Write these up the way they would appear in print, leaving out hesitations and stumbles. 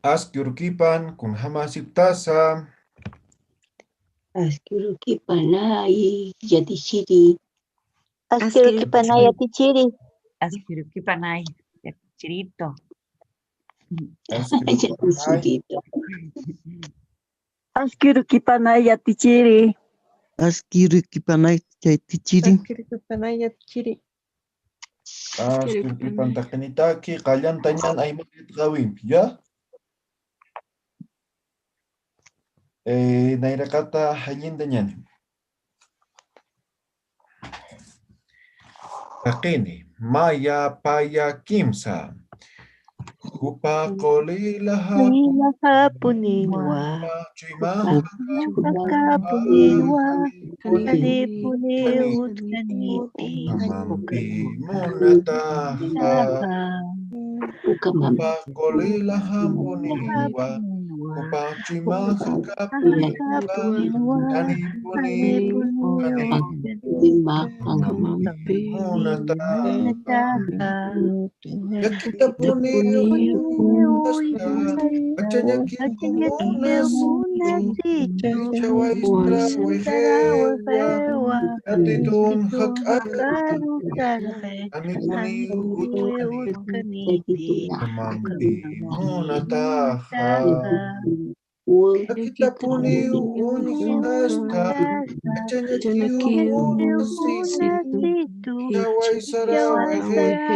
Askyurkipan kun hamasiptasa. Askyrukipanay yatishiri. Askyrukipanay yatichiri. Askyrukipanay. Chirito. Askyurkipanay. Yatichirito. Askyrukipanay yatichiri. Askyrukipanay yatichiri. Askyrukipanay yatichiri. Askyurkipan takinitaki qallantañan aymarit qawimpi, ¿ya? Nairakata hallindañan. Takini, maya paya kimsa. Kupa kolilaha. Hapuniwa. Chuymaha. Kapuniwa. Kani Kanipuni utkaniti. Amampi munataha. Kupa kolilaha puniwa. Kupa chuymaha kapuniwa. Kanipuni amampi munataha. Yakita puni uyasta. Achanya kimunas. Chawai strawehewa. Atitun hakaru. Anipuni utkaniti. Amampi munataha. Yakita puni uyasta. Achanya kimunas. Chawai strawehewa.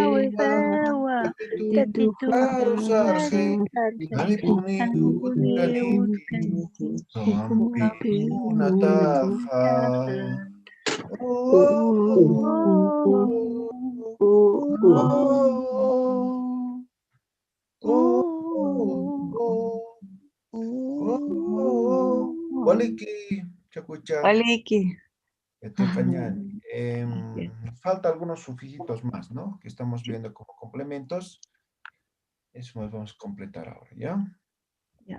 Atitun hakaru sarhe. Anipuni utkaniti. Amampi munataha. Waliki, chacucha, Oliki. cañán. Falta algunos sufijitos más, ¿no? Que estamos viendo como complementos. Eso nos vamos a completar ahora, ¿ya? Ya.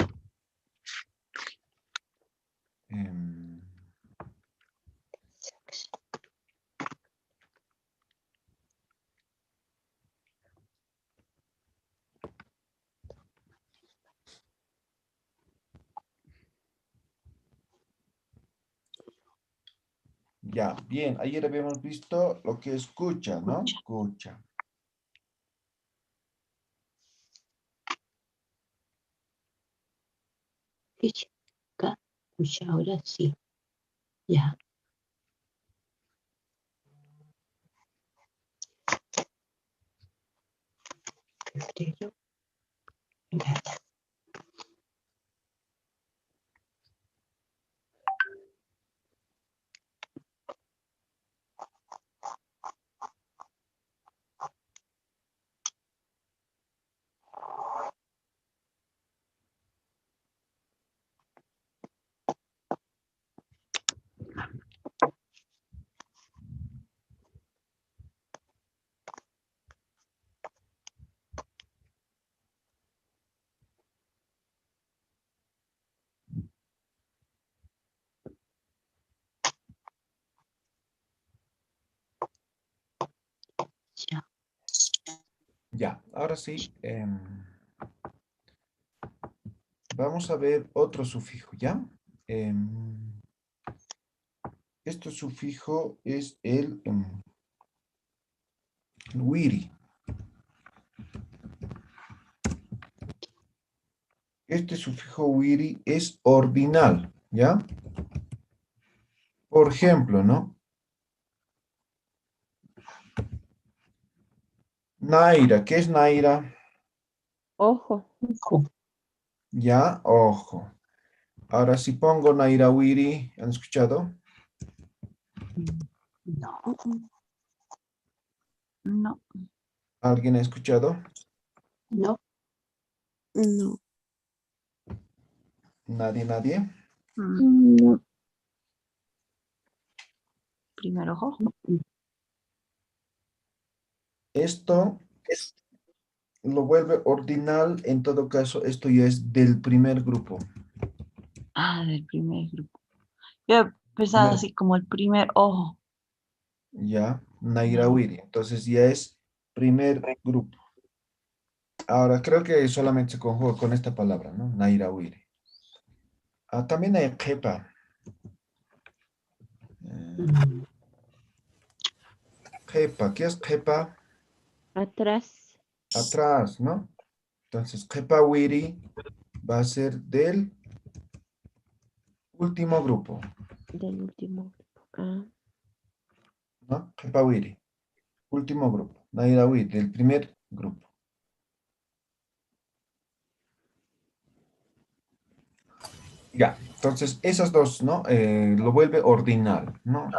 Ya, bien. Ayer habíamos visto lo que escucha, ¿no? Escucha. Ahora sí. Ya. Febrero. Ya. Ya, ahora sí. Vamos a ver otro sufijo, ¿ya? Este sufijo es el wiri. Este sufijo wiri es ordinal, ¿ya? Por ejemplo, ¿no? Naira, ¿qué es Naira? Ojo. Ya, ojo. Ahora si pongo Naira wiri, ¿han escuchado? No. No. ¿Alguien ha escuchado? No. No. Nadie. No. Primero ojo. Esto lo vuelve ordinal, en todo caso, esto ya es del primer grupo. Ah, del primer grupo. Yo pensaba así como el primer ojo. Ya, Nairawiri. Entonces ya es primer grupo. Ahora, creo que solamente se conjuga con esta palabra, ¿no? Naira Wiri. También hay Kepa. Mm, Kepa, ¿qué es Kepa? Atrás. Atrás, ¿no? Entonces, Kepa Wiri va a ser del último grupo, Del último. Ah, ¿no? Kepa Wiri, último grupo. Naira Wiri, del primer grupo. Ya, entonces esas dos, ¿no? Lo vuelve ordinal, ¿no?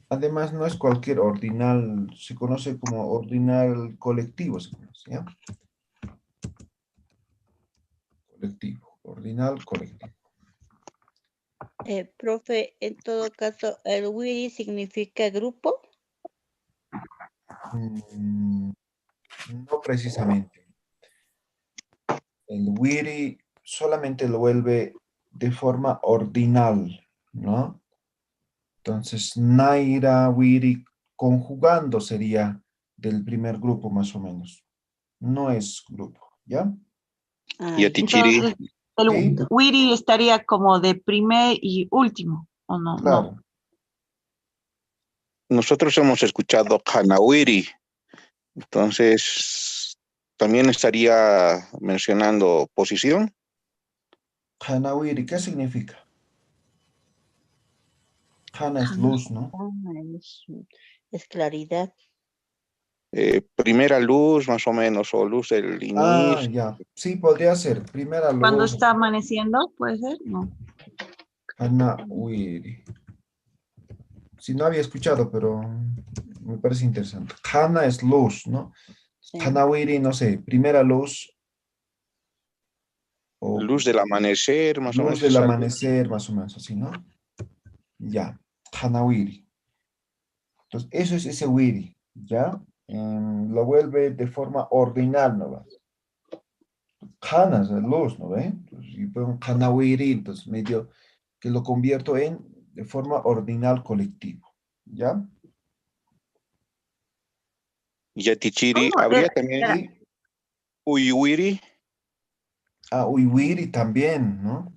Además, no es cualquier ordinal, se conoce como ordinal colectivo, se conoce, ¿ya? Colectivo, ordinal colectivo. Profe, en todo caso, ¿el wiri significa grupo? No precisamente. El wiri solamente lo vuelve de forma ordinal, ¿no? Entonces, naira, wiri, conjugando sería del primer grupo más o menos. No es grupo, ¿ya? Ah, Y a ya. Tichiri, Entonces, el Sí, wiri estaría como de primer y último, ¿o no? No. claro. nosotros hemos escuchado Hanawiri, entonces también estaría mencionando posición. Hanawiri, ¿qué significa? Hana es Hana. luz, ¿no? Es claridad. Primera luz, más o menos, o luz del Ah, inicio. ya. Sí, podría ser. Primera Cuando luz. está amaneciendo, ¿puede ser? No. Hanawiri. Sí, no había escuchado, pero me parece interesante. Hana es luz, ¿no? Sí. Hanawiri, no sé, primera luz o Luz del amanecer, más o luz menos del esa luz. amanecer, más o menos así, ¿no? Ya. Hanawiri. Entonces, eso es ese wiri, ¿ya? Lo vuelve de forma ordinal, ¿no? Hana es luz, ¿no ve? Entonces, y pongo Hanawiri, entonces medio que lo convierto en de forma ordinal colectivo, ¿ya? Y a Tichiri, ¿Cómo habría era? también Y Uyuiri, a Uiwiri también, ¿no?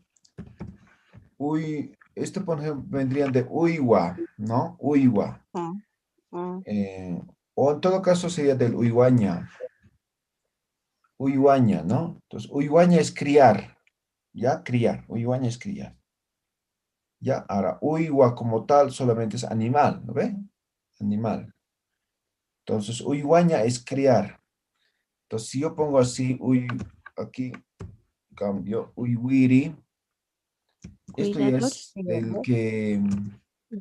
Esto por ejemplo vendrían de Uiwa, ¿no? Uiwa. Ah, ah, O en todo caso sería del Uiwaña. Uiwaña, ¿no? Entonces, Uiwaña es criar, ¿ya? Criar. Uiwaña es criar. ¿Ya? Ahora, Uiwa como tal solamente es animal, ¿no ve? Animal. Entonces, Uiwaña es criar. Entonces, si yo pongo así, aquí cambio, Uiwiri, esto ya cuidador. es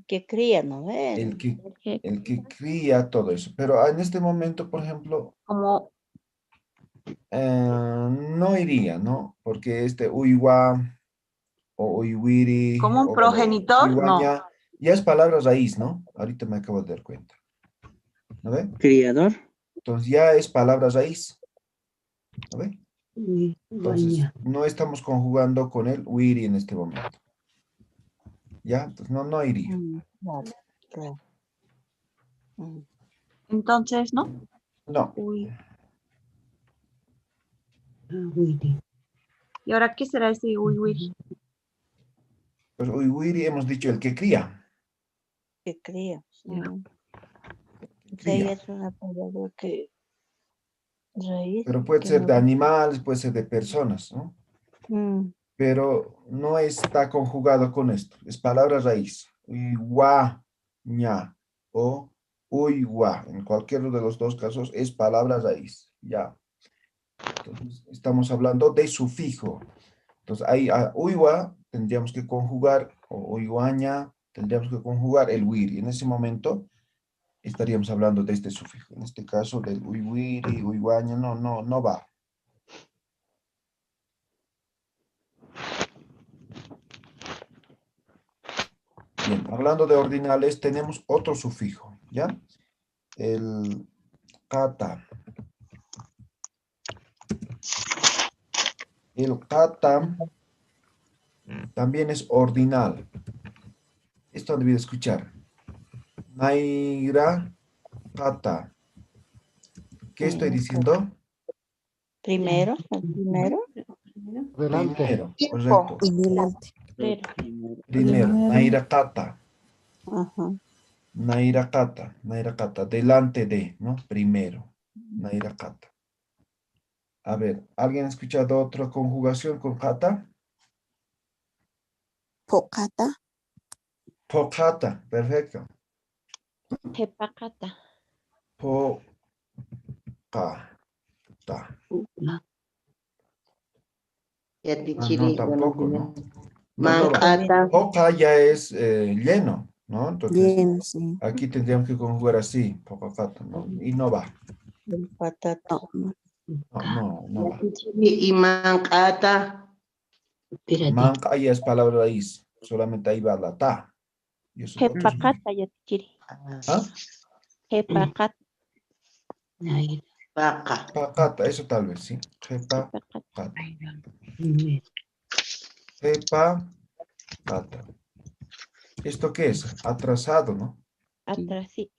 que cría, ¿no ve? el que, Que- el que cría todo eso. Pero en este momento, por ejemplo, Como, no iría, ¿no? Porque este Uiwa o Uiwiri como un o progenitor, no. Uiwaña ya es palabra raíz, ¿no? Ahorita me acabo de dar cuenta. ¿No ve? criador. Entonces ya es palabra raíz. ¿No ve? uy, Entonces guaña. no estamos conjugando con el wiri en este momento. ¿Ya? Entonces no iría. Claro, claro. Mm. Entonces, ¿no? No. Uy. Wiri. ¿Y ahora qué será ese uy, uy? Pues wiri hemos dicho el que cría. Que cría. Ya. De ahí Cría. es una palabra que raíz. Pero puede que ser no- de animales, puede ser de personas, ¿no? Mm, Pero no está conjugado con esto. Es palabra raíz. Uiwaña o uiwa. En cualquiera de los dos casos es palabra raíz. Ya. Entonces, estamos hablando de sufijo. Entonces, ahí a uiwa tendríamos que conjugar, o uiwaña, tendríamos que conjugar el wiri. En ese momento estaríamos hablando de este sufijo. En este caso, del uiwiri, uiwaña, no va. Bien, hablando de ordinales, tenemos otro sufijo, ¿ya? El kata. El kata también es ordinal. Esto han debido escuchar. Naira kata. ¿Qué estoy diciendo? Primero, el primero. Delante. Primero, correcto. Pero. Primero, Naira Kata. Ajá. Naira Kata, delante de, ¿no? Primero, Naira Kata. A ver, ¿alguien ha escuchado otra conjugación con Kata? Pocata. Pokata, perfecto. Tepakata. Pokata. Ya Ah, tichiri, no, buenos tampoco, días. ¿no? No va. Mancata. Poca ya es lleno, ¿no? Entonces, Bien, sí. aquí tendríamos que conjugar así, Pokata, ¿no? Y no va. El patata. No. No Ya va. tichiri y mancata. Manca ya es palabra raíz, solamente ahí va la ta. Y eso es otro sufijo. Tepakata yatichiri. ¿Ah? Tepakata. Vaca. Pakata, eso tal vez, sí. Tepakata. Pakata. ¿Esto qué es? Atrasado, ¿no? Atrás, sí.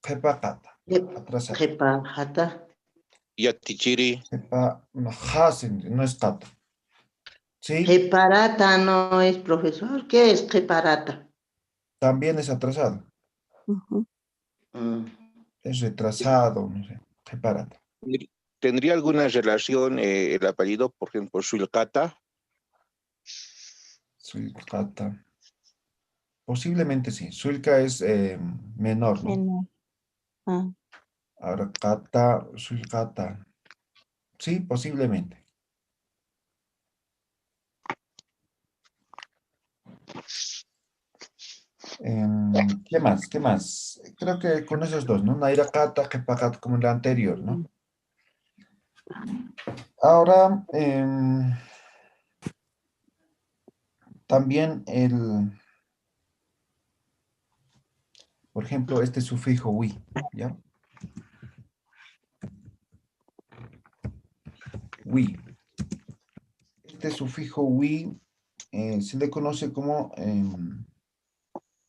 Pakata. Atrasado. Jepajata. Yatichiri. No, no es kata. ¿Sí? Jeparata no es profesor. ¿Qué es jeparata? También es atrasado. Ujú. Es retrasado, no sé. Pakata. ¿Tendría alguna relación el apellido, por ejemplo, Sulcata? Sulcata. Posiblemente sí. Sulca es menor, ¿no? Menor. Ah. Ahora kata, sulcata. Sí, posiblemente. ¿Qué más? ¿Qué más? Creo que con esos dos, ¿no? Naira kata, kepakat, como en la anterior, ¿no? Ahora, también por ejemplo, este sufijo wi, ¿ya? Wi. Este sufijo wi se le conoce como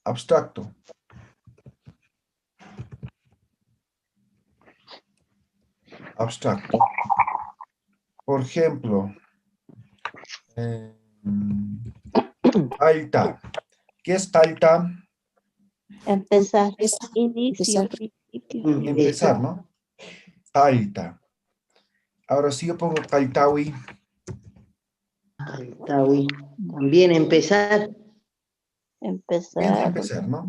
abstracto. Abstracto. Por ejemplo, alta. ¿Qué es alta? Empezar. Inicio. Principio. Empezar, ¿no? Alta. Ahora si yo pongo kaltawi, Caltawi. También empezar. piensa Empezar. empezar, ¿no?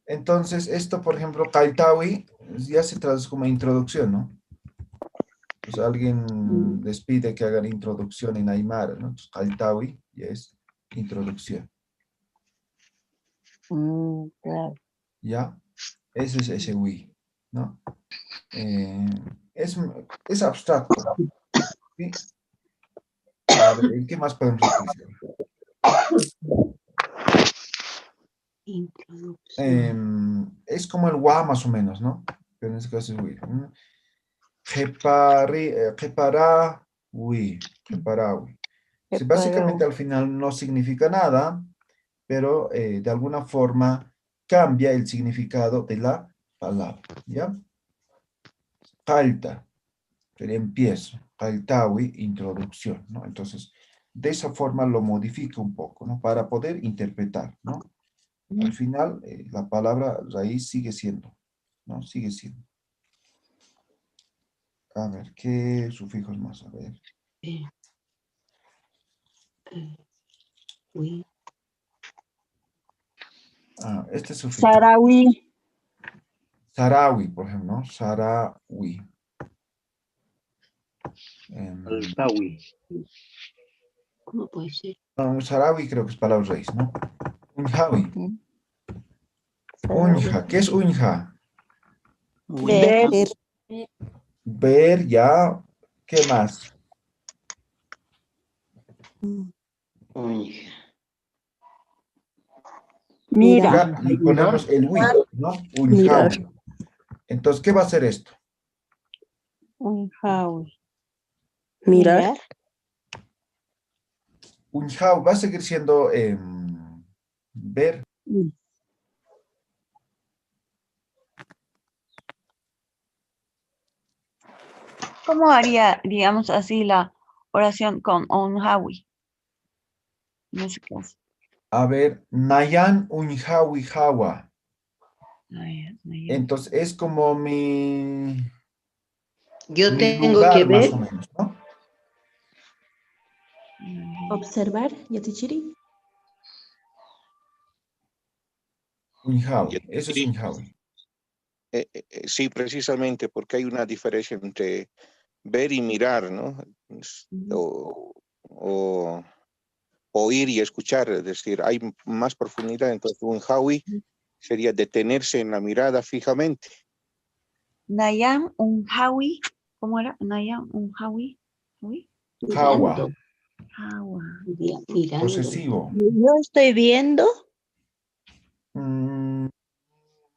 Entonces, esto, por ejemplo, kaltawi, ya se traduce como introducción, ¿no? Pues alguien les pide que hagan introducción en Aymara, ¿no? Entonces, kaltawi ya es introducción, Claro. ¿ya? Ese es ese wi, ¿no? Es abstracto, ¿sí? A ver, ¿en qué más podemos utilizar? Es como el wa más o menos, ¿no? Pero en este caso es wi. Reparawi. Sí, básicamente al final no significa nada, pero de alguna forma cambia el significado de la palabra, ¿ya? Kalta, sería empiezo. Kaltawi, introducción, ¿no? Entonces, de esa forma lo modifica un poco, ¿no? Para poder interpretar, ¿no? Al final, la palabra raíz sigue siendo, ¿no? Sigue siendo. A ver, ¿qué sufijos más? A ver. Ah, este sufijo. Sarawi. Sarawi, por ejemplo, ¿no? Sarawi. ¿Cómo puede ser? No, Sarawi creo que es palabra raíz, ¿no? Unjawi. Sarawi. Unja, ¿qué es unja? Ver. Ver, ya. ¿Qué más? Uy. Mira. Ya, y ponemos el wi, ¿no? Mirar. Unjawi. Entonces, ¿qué va a ser esto? Unjawi. Mirar. Unjawi va a seguir siendo ver. ¿Cómo haría, digamos así, la oración con Onhawi? En ese caso. A ver, Nayan Unhawi Hawa. Nayan. Entonces es como mi Yo tengo lugar, que más ver. o menos, ¿no? Observar, Yatichiri. Unhawi, eso es Unhawi. Sí, precisamente, porque hay una diferencia entre ver y mirar, ¿no? O oír y escuchar, es decir, hay más profundidad. Entonces, un hawi sería detenerse en la mirada fijamente. Nayan Unhawi. ¿Cómo era? Nayan Unhawi. Hawa, Hawa. Mirando. posesivo. Yo estoy viendo.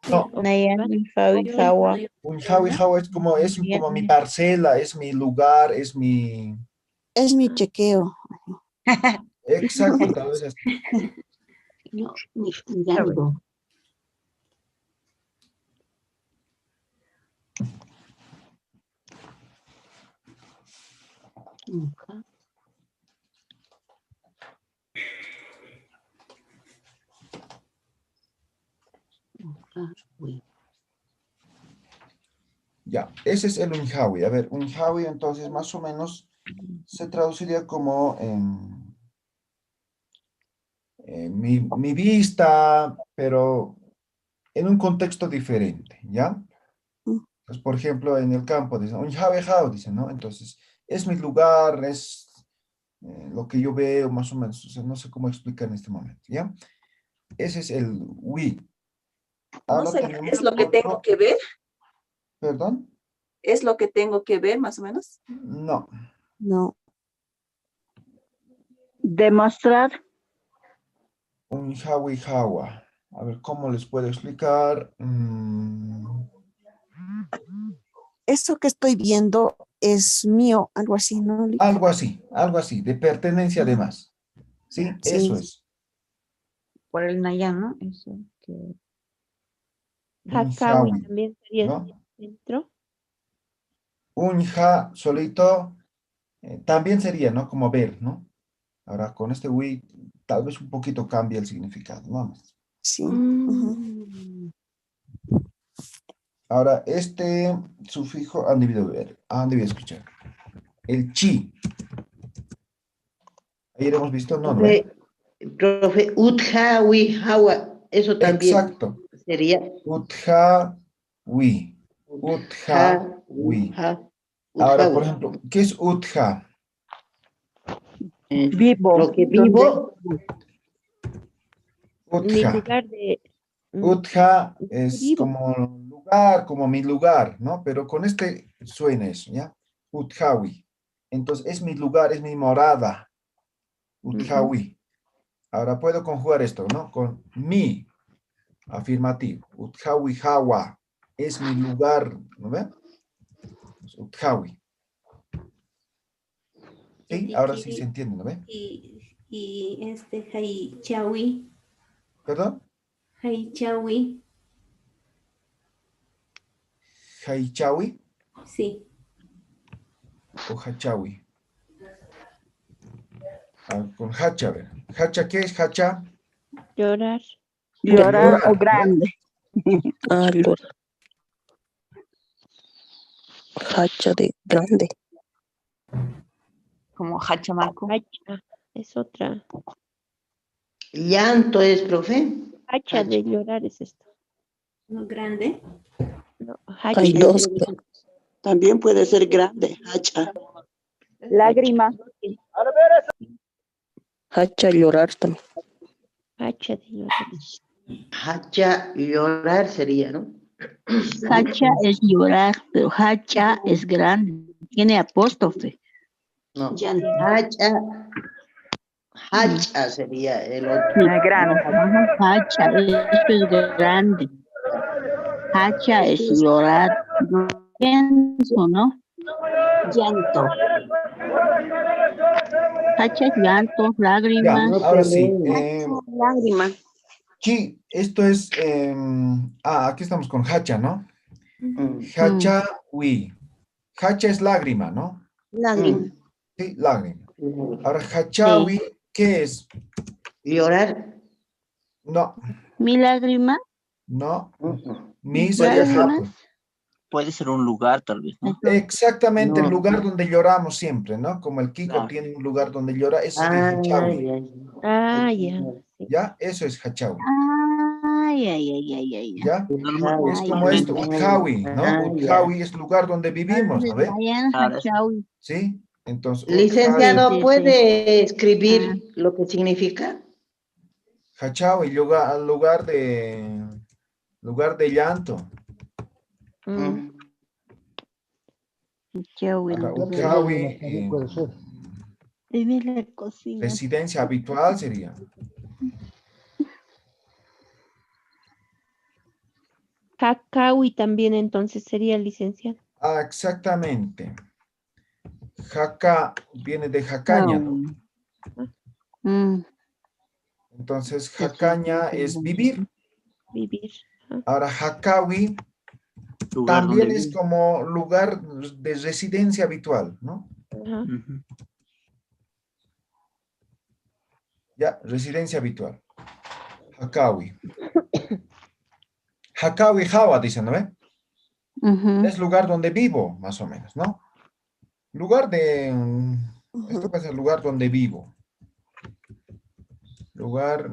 No, Nayan Fawi Hawa. Unhawi Hawa es como mi parcela, es mi lugar, es mi... Es mi chequeo. Exacto, tal vez así. No, mirando. Unja. Unjawi. Ya, ese es el Unhawi. A ver, Unhawi entonces más o menos se traduciría como mi vista, pero en un contexto diferente, ¿ya? Pues, por ejemplo, en el campo dicen, Unhawi Hao, dicen, ¿no? Entonces, es mi lugar, es lo que yo veo más o menos, o sea, no sé cómo explicar en este momento, ¿ya? Ese es el Wi. ¿No Ahora será tenemos es lo que otro- tengo que ver? ¿Perdón? ¿Es lo que tengo que ver, más o menos? No. No. Demostrar. Unhawi Hawa. A ver, ¿cómo les puedo explicar? Eso que estoy viendo es mío, algo así, ¿no? Algo así, de pertenencia además. ¿Sí? Sí. Eso es. Por el Nayan, ¿no? Eso que... Hakawi Unhawi, también sería ¿no? dentro. Unha solito también sería, ¿no? Como ver, ¿no? Ahora con este Wi tal vez un poquito cambia el significado, vamos. Sí. Ahora, este sufijo han debido ver, han debido escuchar. El chi. Ayer hemos visto, no, ¿no? Profe, Utjawi Hawa, eso también Exacto. sería. Utjawi. Utjawi. Ahora, por ejemplo, ¿qué es utja? Vivo. Lo que vivo. Mi Utja. lugar de... Utja es vivo. como lugar, como mi lugar, ¿no? Pero con este suena eso, ¿ya? Utjawi. Entonces, es mi lugar, es mi morada. Utjawi. Ahora puedo conjugar esto, ¿no? Con mi, afirmativo. Utjawi hawa. Es mi lugar, ¿no ven? Utjawi. Sí, ahora sí se entiende, ¿no ven? Y este Haichawi. ¿Perdón? Haichawi. Haichawi Sí. o hachawi. Con hacha, a ver. ¿Hacha qué es hacha? Llorar. Llorar o ¿no? grande. Llorar. Hacha de grande. Como Hachamarco. Hacha. Es otra. Llanto es, profe. Hacha de llorar es esto. ¿No grande? No, hacha. Hay dos. También puede ser grande. Hacha. Lágrima. Hacha llorar también. Hacha de llorar. Hacha llorar sería, ¿no? Hacha es llorar, pero hacha es grande. Tiene apóstrofe. No. Llanto. Hacha sería el otro. Grande. Hacha, esto es grande. Hacha es llorar. Pienso, ¿no? Llanto. Hacha es llanto, Ya, lágrimas. ahora sí. Lágrima. Chi, esto es. Aquí estamos con hacha, ¿no? Mm. Hachawi. Hacha es lágrima, ¿no? Lágrima. Sí, lágrima. Ahora, hachawi, ¿qué es? Llorar. No, Mi lágrima, no. Ni mis sería lágrimas. hacha. Puede ser un lugar, tal vez, ¿no? Exactamente el No. lugar donde lloramos siempre, ¿no? Como el Kiko Claro. tiene un lugar donde llora, eso sería Ah, hachawi. ya. Ah, ya. Sí. ¿Ya? Eso es hachawi. Ay, ay, ay, ay, ay. ¿Ya? Normal- Es Ay, como ay, esto, ay. Utjawi, ¿no? Ah, Utjawi es lugar donde vivimos, ¿no ve? Vayan, Claro, eso. Hachawi. ¿Sí? Entonces, Licenciado, Sí, sí, ¿puede escribir lo que significa? hachawi, lugar de llanto. Mm. Hachawi. Ahora, Ya te Utjawi, digo, también puede ser. Dime la cocina. residencia habitual sería. Cacawi también entonces sería licenciado. Ah, exactamente. Jaca viene de jacaña, ¿no? Mm, Entonces, jacaña es vivir. Vivir. Ajá. Ahora, jacawi Lugar también donde es vive. como lugar de residencia habitual, ¿no? Ajá. Ujú. Ya, residencia habitual. Hakawi. Hakawi Jawa, dicen, ¿no ve? ujú. Es lugar donde vivo, más o menos, ¿no? Lugar de... Esto puede ser lugar donde vivo. Lugar...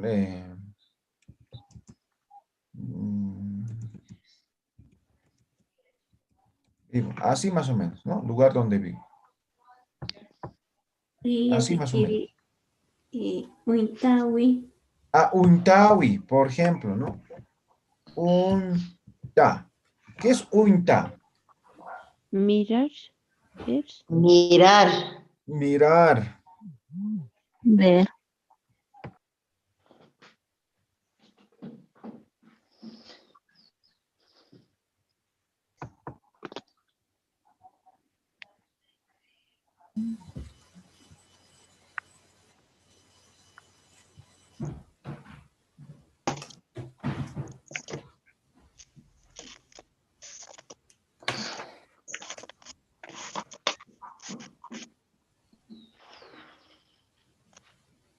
vivo. Así más o menos, ¿no? Lugar donde vivo. Así más o menos. Uintawi. Ah, Untawi, por ejemplo, ¿no? Unta. ¿Qué es Unta? Mirar. Ver. Mirar. Mirar. Ver.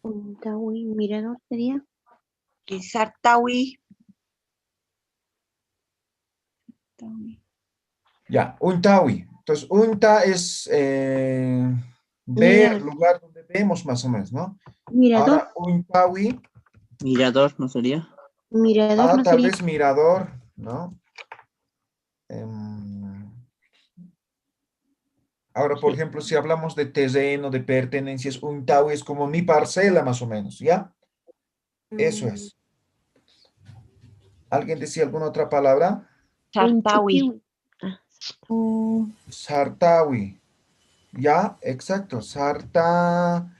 Uintawi. Mirador sería. Y Sartawi. Sartawi. Ya, Untawi. Entonces, Unta es ver, Mirar. lugar donde vemos más o menos, ¿no? Mirador. Ahora, Untawi, Mirador, ¿no sería? Mirador no tal sería. vez mirador, ¿no? Em, ahora, por Sí. ejemplo, si hablamos de terreno, de pertenencias, Untawi es como mi parcela más o menos, ¿ya? Eso es. ¿Alguien decía alguna otra palabra? Sartawi. Unchikiwi. Ah, Sartawi. Ya, exacto. Sartaña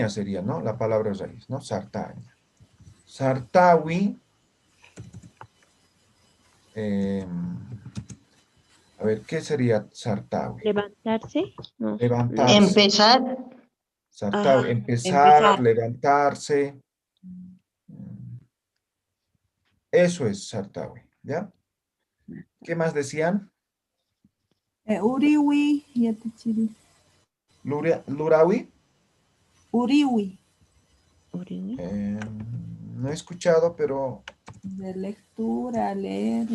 sería, ¿no? La palabra raíz, ¿no? Sartaña. Sartawi. A ver, ¿qué sería Sartawi? levantarse. No. Levantarse. Empezar. Sartawi, Ah, empezar, levantarse. Eso es Sartawi, ¿ya? ¿Qué más decían? Uriwi, yatachiri. Lurawi. Uriwi, Uriwi. No he escuchado, pero... de lectura, leer.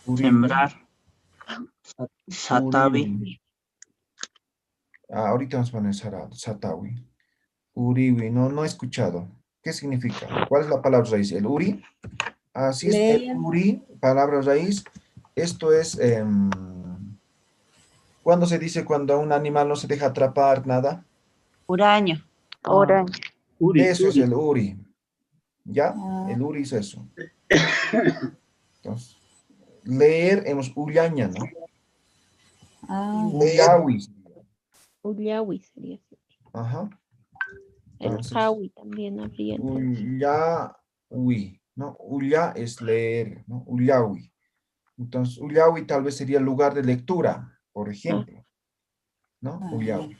Uriwi. Sembrar. Satavi. Uriwi. Ah, ahorita vamos a poner Satawi. Uriwi, no he escuchado. ¿Qué significa? ¿Cuál es la palabra raíz? ¿El uri? Así es, el Leer. uri, palabra raíz. Esto es, ¿cuándo se dice cuando a un animal no se deja atrapar nada? Uraño. Oraño. Eso es el uri. ¿Ya? Ah. El uri es eso. Entonces, leer hemos ullaña, ¿no? Ah, Ullawi. Ullawi sería. Ajá. El Entonces, Jawi también habría entonces. Ullawi, ¿no? Ulla es leer, ¿no? Ullawi. Entonces, Ullawi tal vez sería el lugar de lectura, por ejemplo. ¿No? Ullawi.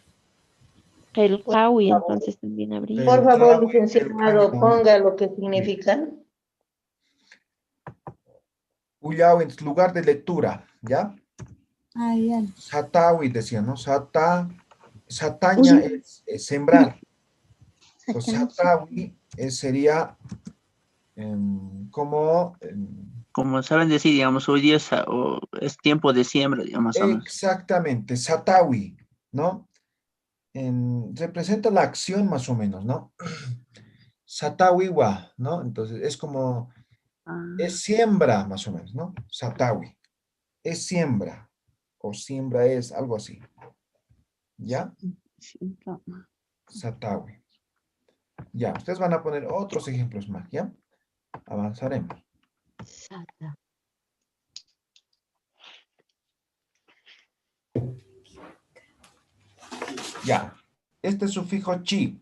El Jawi entonces también habría. Por El favor, Jawi, el licenciado, cañón. ponga lo que significa. Ullawi es lugar de lectura, ¿ya? Ah, ya. Satawi decía, ¿no? Sataña es sembrar. Entonces, satawi sería como... Como saben decir, digamos, hoy día es tiempo de siembra, digamos, más o menos. exactamente, satawi, ¿no? Representa la acción más o menos, ¿no? Satawiwa, ¿no? Entonces es como, es siembra más o menos, ¿no? Satawi, es siembra, o siembra es, algo así. ¿Ya? Satawi. Ya, ustedes van a poner otros ejemplos más, ¿ya? Avanzaremos. Ya, este sufijo chi.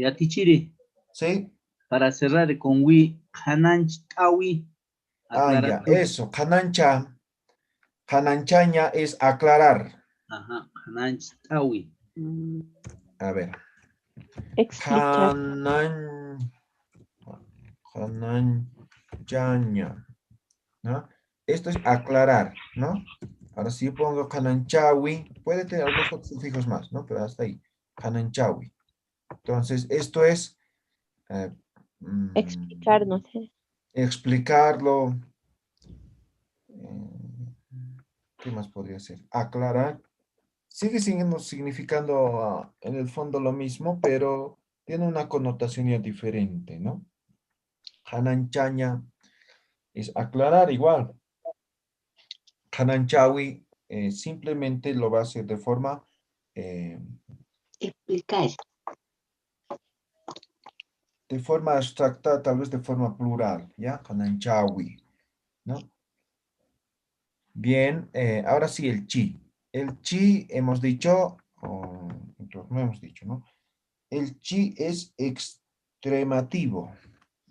A ti, Chiri. ¿Sí? Para cerrar con wi, hananchtawi. Ya, eso, hananchaña es aclarar. Ajá, hananchtawi. A ver. Explicar. Hananchaña, ¿no? Esto es aclarar, ¿no? Ahora si yo pongo hananchawi, puede tener algunos otros sufijos más, ¿no? Pero hasta ahí, hananchawi. Entonces, esto es Explicar, no sé. explicarlo. ¿Qué más podría ser? Aclarar. Sigue significando en el fondo lo mismo, pero tiene una connotación ya diferente, ¿no? Hananchaña es aclarar igual. Hananchawi simplemente lo va a hacer de forma... Explicar. De forma abstracta, tal vez de forma plural, ¿ya? Hananchawi, ¿no? Bien, ahora sí el chi. El chi hemos dicho, no hemos dicho, ¿no? El chi es extremativo,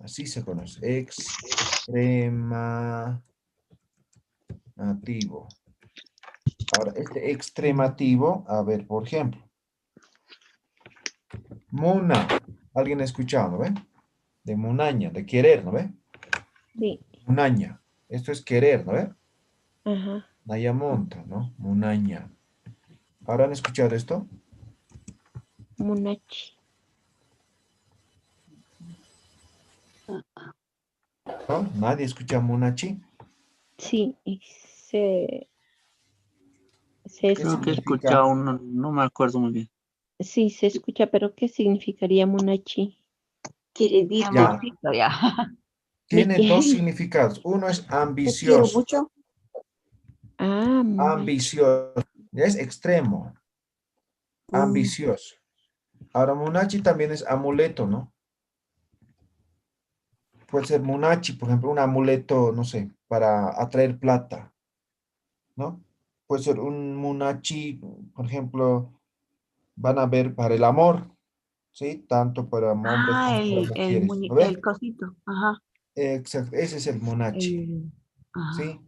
así se conoce, extremativo. Ahora, este extremativo, a ver, por ejemplo, muna, ¿alguien ha escuchado, no ve? De munaña, de querer, ¿no ve? Sí. Munaña, esto es querer, ¿no ve? Ajá. Nayamonta, ¿no? Munaña. ¿Ahora han escuchado esto? Munachi. ¿No? ¿Nadie escucha munachi? Sí, y se ¿Qué Creo que he significa? escuchado uno, no me acuerdo muy bien. sí, se escucha, pero ¿qué significaría munachi? Quiere decir, Ya. Amorcito, ya. Tiene dos Mickey. significados. Uno es Te quiero ambicioso. mucho. Ah, munachi. Ambicioso. Es extremo. Ambicioso. Ahora, munachi también es amuleto, ¿no? Puede ser munachi, por ejemplo, un amuleto, no sé, para atraer plata, ¿no? Puede ser un munachi, por ejemplo, van a ver para el amor, ¿sí? Tanto para hombres Ah, como para mujeres, ¿no el ve? cosito. Ajá. Exacto, ese es el munachi, Ajá. ¿sí?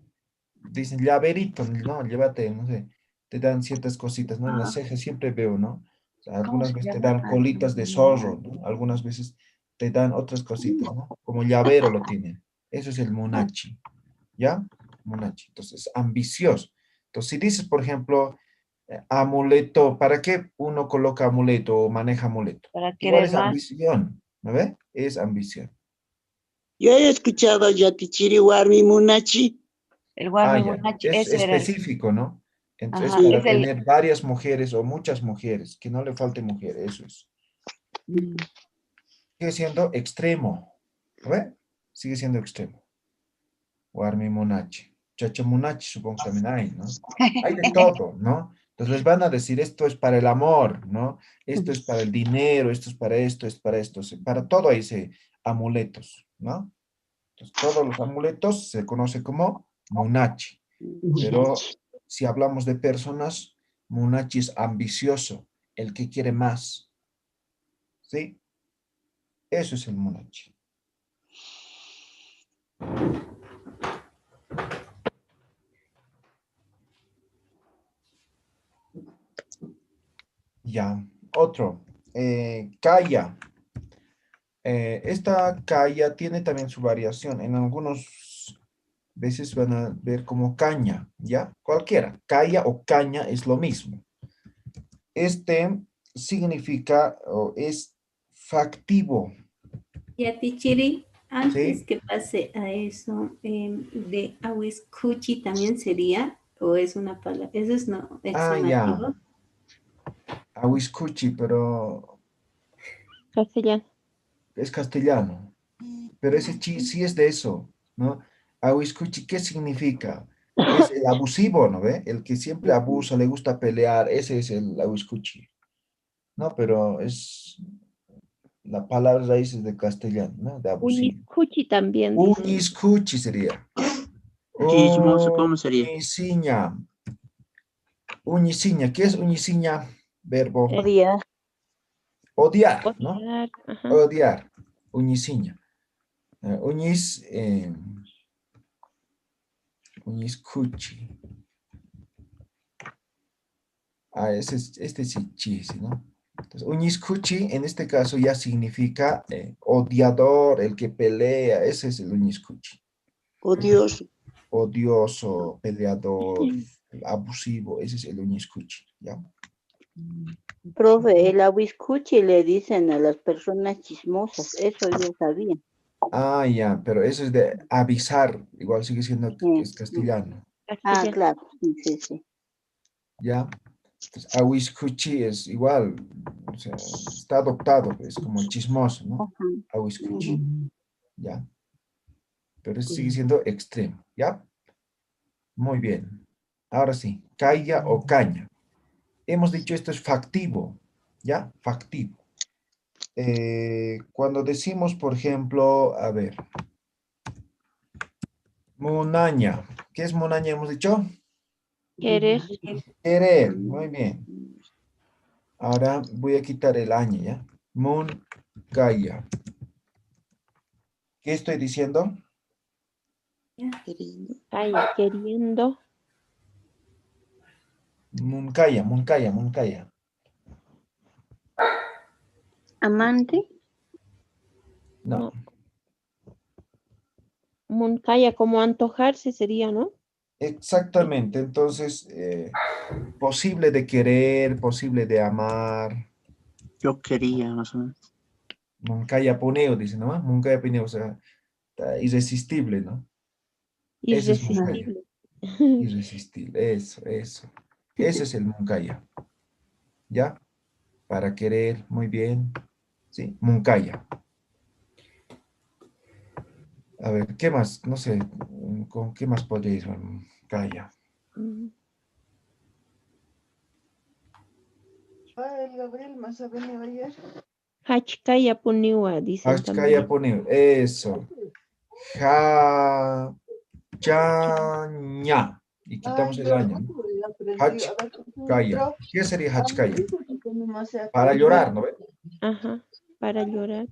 Dicen llaverito, no, llévate, no sé, te dan ciertas cositas, ¿no? En las Ajá. cejas siempre veo, ¿no? O sea, ¿Cómo algunas se veces te llama? dan colitas de zorro, ¿no? Algunas veces te dan otras cositas, ¿no? Como llavero lo tienen. Eso es el munachi, ¿ya? Munachi. Entonces, ambicioso. Entonces, si dices, por ejemplo, amuleto, ¿para qué uno coloca amuleto o maneja amuleto? Para Igual querer es más. ambición, ¿no ve? Es ambición. Yo he escuchado Yatichiri Warmi Munachi. El Warmi Ya, Munachi, es ese era. específico, ¿no? Entonces, Ajá. para Es el. tener varias mujeres o muchas mujeres, que no le falte mujer, eso es. Sigue siendo extremo, ¿no ve? Sigue siendo extremo. Warmi Munachi. Chacha Munachi, supongo que también hay, ¿no? Hay de todo, ¿no? Entonces les van a decir, esto es para el amor, ¿no? Esto es para el dinero, esto es para esto, es para esto. Para todo hay amuletos, ¿no? Entonces, todos los amuletos se conoce como Munachi. Pero si hablamos de personas, Munachi es ambicioso, el que quiere más. ¿Sí? Eso es el Munachi. Ya, otro. Kaya. Esta kaya tiene también su variación. En algunos veces van a ver como caña, ¿ya? Cualquiera, calla o caña es lo mismo. Este significa o es factivo. Ya, Tichiri, antes ¿Sí? que pase a eso, de Awiscuchi también sería, o es una palabra, eso es no, Ah, ya. exclamativo. Awiscuchi, pero Castellano. es castellano. Pero ese chi sí es de eso, ¿no? Awiscuchi, ¿qué significa? Es el abusivo, ¿no ve? El que siempre abusa, le gusta pelear, ese es el awiscuchi. No, pero es la palabra raíz es de castellano, ¿no? De abusivo. Uñiscuchi también dicen. Uñiscuchi sería. Chismoso, ¿cómo sería? Uñisiña. Uñisiña. ¿Qué es uñisiña? Verbo. Odiar. Odiar, ¿no? Odiar, ajá. Odiar. Uñisiña. Uñis. Uñiscuchi. Ah, este sí, chi, sí, ¿no? Entonces, uñiscuchi en este caso ya significa odiador, el que pelea, ese es el uñiscuchi. Odioso. Odioso, peleador, abusivo, ese es el uñiscuchi, ¿ya? Profe, el awiscuchi le dicen a las personas chismosas, eso yo sabía. Ah, ya, pero eso es de avisar, igual sigue siendo que es Sí. castellano, Ah, Castellano. claro, sí, sí, sí. ¿ya? Entonces, awiscuchi es igual, o sea, está adoptado, es como el chismoso, ¿no? Ajá. Awiscuchi, Ujú. ¿ya? Pero eso sigue siendo extremo, ¿ya? Muy bien. Ahora sí, calla o caña. Hemos dicho esto es factivo, ¿ya? Factivo. Cuando decimos, por ejemplo, a ver, monaña. ¿Qué es monaña? Hemos dicho. Querer. Querer. Muy bien. Ahora voy a quitar el año, ¿ya? Calla. ¿Qué estoy diciendo? Calla, queriendo. Muncaya, muncaya, muncaya. Amante. No. Muncaya, como antojarse sería, ¿no? Exactamente. Entonces, posible de querer, posible de amar. Yo quería, más o menos. Muncaya puneo, dice, ¿no? Muncaya puneo, o sea, está irresistible, ¿no? Ese es muncaya. Irresistible. Irresistible, eso, eso. Ese es el muncaya. ¿Ya? Para querer, muy bien. ¿Sí? Muncaya. A ver, ¿qué más? No sé, ¿con qué más podría ir? Muncaya. El Gabriel más ha venido ayer. Hachkaya puniwa, dicen Hachkaya también. puneo, eso. Hachaña. Y quitamos el año, ¿no? Hachkaya. ¿Qué sería hachkaya? Para llorar, ¿no ve? Ajá, para llorar.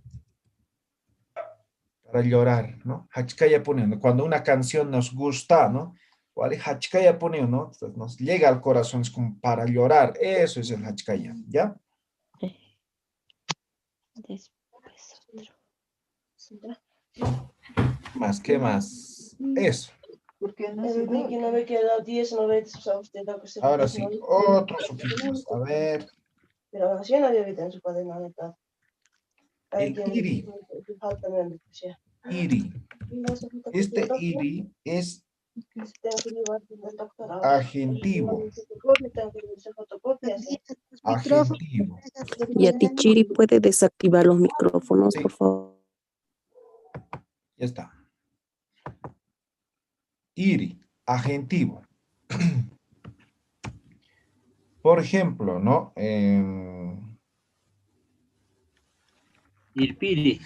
Para llorar, ¿no? Hachkaya puneo. Cuando una canción nos gusta, ¿no? ¿Cuál hachkaya puneo, no? Entonces nos llega al corazón, es como para llorar. Eso es el hachkaya, ¿ya? Después otro. Más, ¿qué más? Eso. Porque no ve que da 10, no ve, usted da que se Ahora sí, otros sufijos. A ver, Pero así nadie ve en su cuaderno, neta. el iri. Iri. Este iri es agentivo. Agentivo. Y a Tichiri puede desactivar los micrófonos, Sí. por favor. Ya está. Iri, agentivo. Por ejemplo, ¿no? Irpiri.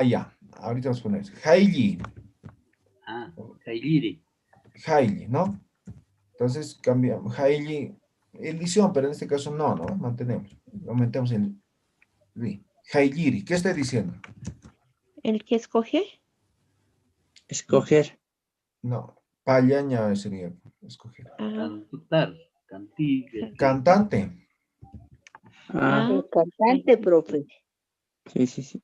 Ya. Ahorita vamos a poner. Haili. Hailiri. Haili, ¿no? Entonces cambiamos. Haili, edición, pero en este caso no, ¿no? Mantenemos. Aumentamos el ri. Hailiri. ¿Qué estoy diciendo? ¿El que escoge? Escoger. No. Payaña sería escoger. Cantar. Cantante. El cantante, profe. Sí, sí, sí.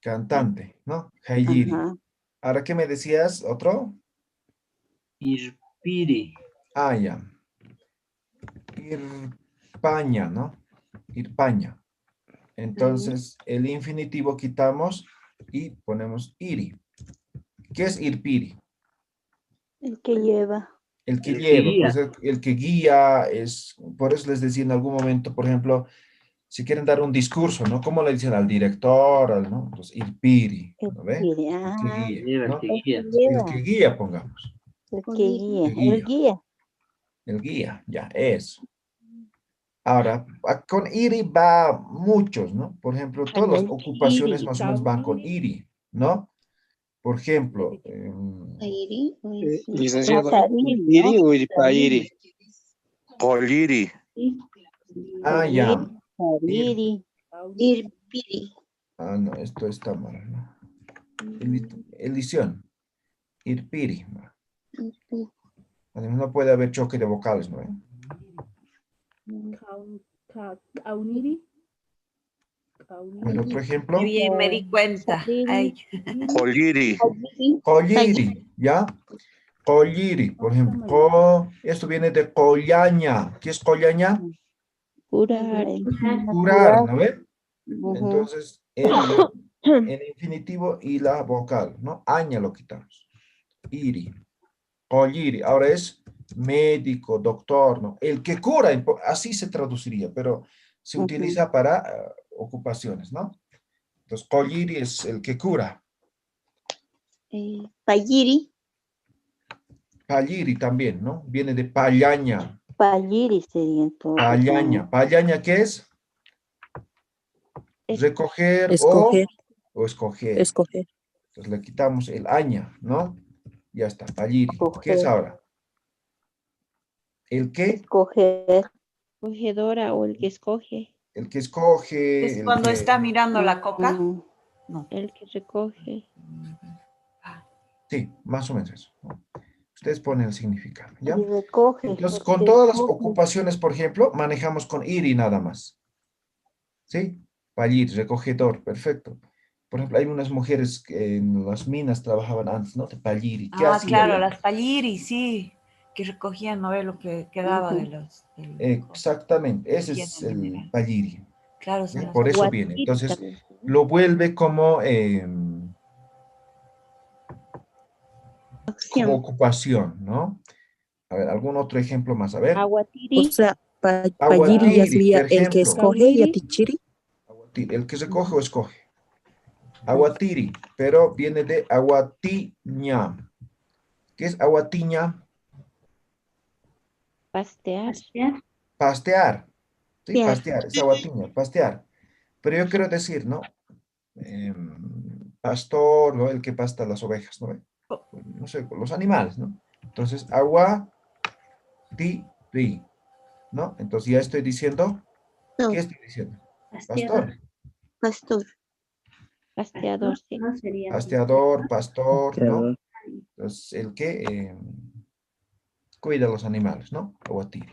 Cantante, ¿no? Hailiri. Ajá. Ahora, ¿qué me decías? ¿Otro? Irpiri. Ah, ya. Irpaña, ¿no? Irpaña. Entonces, el infinitivo quitamos y ponemos iri. ¿Qué es irpiri? El que lleva. El que El que lleva, guía. pues el que guía es, por eso les decía en algún momento, por ejemplo, si quieren dar un discurso, ¿no? ¿Cómo le dicen al director? ¿No? Entonces, irpiri, ¿no ve? El que guía, Lleva, el ¿no? que El que guía. El lleva. que guía, pongamos. El que guía. El guía. El guía. El guía, ya, eso. Ahora, con iri va muchos, ¿no? Por ejemplo, todas las ocupaciones más o menos van con iri, ¿no? Por ejemplo, Licenciado, Pasarín, ¿iri ¿no? o irpairi? Coliri. ah, ya. Pariri. Irpiri. Ah, no, esto está mal, ¿no? Edición. Irpiri. Además, no puede haber choque de vocales, ¿no? Kauniri. El otro ejemplo. Qué bien, me di cuenta. Ay. Coliri. Colliri, ¿ya? Colliri, por ejemplo. Esto viene de collaña. ¿Qué es collaña? Curar. Curar, ¿no ve? Entonces, el infinitivo y la vocal, ¿no? Aña lo quitamos. Iri. Colliri. Ahora es médico, doctor, ¿no? El que cura, así se traduciría, pero se utiliza para ocupaciones, ¿no? Entonces, colliri es el que cura. Payiri. Palliri también, ¿no? Viene de pallaña. Payiri sería entonces. Pallaña. ¿Pallaña qué es? Recoger Escoger. o escoger. Escoger. Entonces le quitamos el aña, ¿no? Ya está, palliri. ¿Qué es ahora? ¿El qué? Escoger. Escogedora o el que escoge. El que escoge. Es el cuando que- está mirando la coca. No. El que recoge. Sí, más o menos eso, ¿no? Ustedes ponen el significado, ¿ya? Y recoge. Entonces, con todas las ocupaciones, por ejemplo, manejamos con iri nada más. ¿Sí? Pallir, recogedor, perfecto. Por ejemplo, hay unas mujeres que en las minas trabajaban antes, ¿no? De palliri. ¿Qué hacían? Claro, las palliri, sí. Que recogían, ¿no? Lo que quedaba de los... Exactamente, ese es el palliri. Claro, ¿Sí? son las Por eso guatiri viene. Entonces, también. lo vuelve como ocupación, ¿no? A ver, algún otro ejemplo más, a ver. Aguatiri. O sea, palliri ya Aguatiri, sería por el que ejemplo. escoge y atichiri. El que recoge o escoge. Aguatiri, pero viene de aguatiña. ¿Qué es aguatiña? Pastear. Pastear. Sí, Pastear. pastear, es aguatiña, pastear. Pero yo quiero decir, ¿no? Pastor, ¿no? El que pasta las ovejas, ¿no? No sé, los animales, ¿no? Entonces, aguatiri, ¿no? Entonces ya estoy diciendo, ¿qué estoy diciendo? Pastor. Pastor. Pasteador, sí. Pasteador, pastor, ¿no? Entonces, el que cuida a los animales, ¿no? Aguatiri.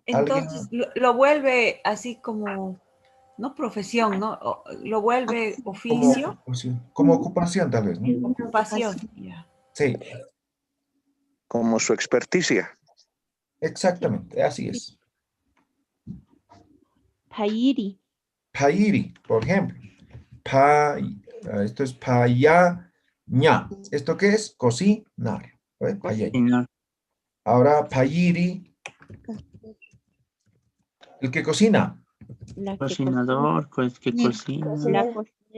Entonces, lo vuelve así como, no profesión, ¿no? Lo vuelve oficio. Como ocupación, tal vez, ¿no? Ocupación. Sí. Como su experticia. Exactamente, así es. Payiri. Payiri, por ejemplo. Esto es payaña. ¿Esto qué es? Cocinar. ¿Ves? Payaña. Ahora, payiri. El que cocina. Cocinador, pues que cocina. La